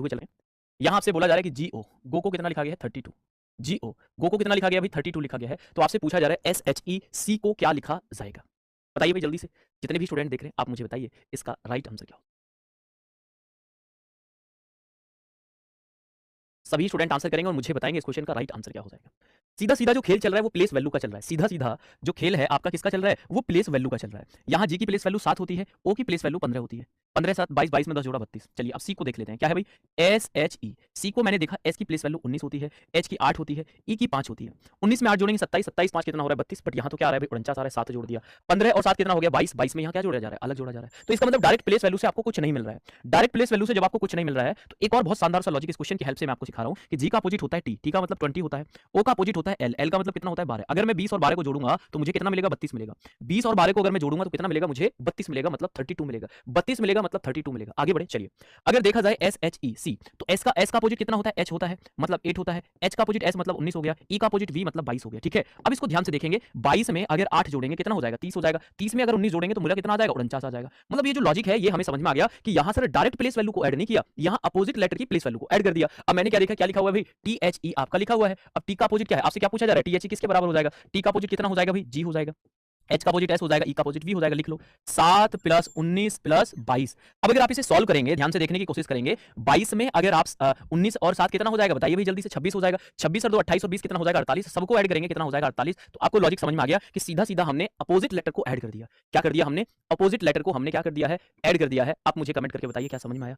हुए चल रहे हैं। यहाँ आपसे बोला जा रहा है कि जीओ गो को कितना लिखा गया है 32। जीओ गो को कितना लिखा गया है भाई 32 लिखा गया है। तो आपसे पूछा जा रहा है एस एच ई सी को क्या लिखा जाएगा। बताइए भाई जल्दी से, जितने भी स्टूडेंट देख रहे हैं आप मुझे बताइए इसका राइट आंसर क्या हो। सभी स्टूडेंट आंसर करेंगे और मुझे बताएंगे इस क्वेश्चन का राइट आंसर क्या हो जाएगा। सीधा सीधा जो खेल चल रहा है वो प्लेस वैल्यू का चल रहा है। सीधा सीधा जो खेल है आपका किसका चल रहा है, वो प्लेस वैल्यू का चल रहा है। यहाँ जी की प्लेस वैल्यू 7 होती है, ओ की प्लेस वैल्यू 15 होती है। 15 7 22, 22 में 10 जोड़ा 32। चलिए अब सी को देख लेते हैं क्या है भाई, एस एच ई। सी को मैंने देखा एस की प्लेस वैल्यू 19 होती है, एच की 8 होती है, ई की 5 होती है। 19 में 8 जोड़ेंगे 27, 27 5 कितना हो रहा है 32। बट यहाँ तो क्या आ रहा है भाई 49 आ रहा है, 7 जोड़ दिया। 15 और 7 कितना हो गया 22, 22 में यहाँ क्या जोड़ा जा रहा है, अलग जोड़ा जा रहा है। तो इसका मतलब डायरेक्ट प्लेस वैल्यू से आपको कुछ नहीं मिल रहा है। डायरेक्ट प्लेस वैल्यू से जब आपको कुछ नहीं मिल रहा है तो एक और बहुत शानदार सा लॉजिक इस क्वेश्चन की हेल्प से मैं आपको सिखा रहा हूँ कि जी का अपोजिट होता है टी, टी का मतलब 20 होता है, ओ का अपोजिट होता है एल, एल का मतलब कितना होता है 12। अगर मैं 20 और 12 को जोड़ूंगा तो मुझे कितना मिलेगा 32 मिलेगा। 20 और 12 को अगर मैं जोड़ूंगा तो कितना मिलेगा मुझे 32 मिलेगा, मतलब 32 मिलेगा। 32 मिलेगा मतलब 32 मिलेगा। आगे बढ़े चलिए। अगर देखा जाए एस एच ई सी तो एस का अपोजिट कितना होता है, एच होता है, मतलब 8 होता है। एच का अपोजिट एस मतलब 19 हो गया, ई का अपोजिट वी मतलब 22 हो गया। ठीक है, अब इसको ध्यान से देखेंगे। 22 में अगर 8 जोड़ेंगे कितना हो जाएगा 30 हो जाएगा। 30 में अगर 19 जोड़ेंगे तो मुझे कितना आ जाएगा 49 आ जाएगा। मतलब ये जो लॉजिक है ये हमें समझ में आ गया कि यहां सर डायरेक्ट प्लेस वैल्यू को ऐड नहीं किया, यहां अपोजिट लेटर की प्लेस वैल्यू को ऐड कर दिया। अब मैंने क्या देखा, क्या लिखा हुआ है भाई टी एच ई आपका लिखा हुआ है। अब टी का अपोजिट क्या है, आपसे क्या पूछा जा रहा है, टी एच ई किसके बराबर हो जाएगा। टी का अपोजिट कितना हो जाएगा भाई जी हो जाएगा, एच का अपोजिट एस हो जाएगा, ई का अपोजिट वी हो जाएगा। लिख लो 7 प्लस 19 प्लस 22। अब अगर आप इसे सॉल्व करेंगे, ध्यान से देखने की कोशिश करेंगे, 22 में अगर आप 19 और 7 कितना हो जाएगा बताइए भाई जल्दी से, 26 हो जाएगा। 26 और 2 28 और 20 कितना हो जाएगा 48। सबको ऐड करेंगे कितना हो जाएगा 48। तो आपको लॉजिक समझ में आ गया कि सीधा सीधा हमने अपोजिट लेटर को ऐड कर दिया। क्या कर दिया हमने, अपोजिट लेटर को हमने क्या कर दिया है, ऐड कर दिया है। आप मुझे कमेंट करके बताइए क्या समझ में आया।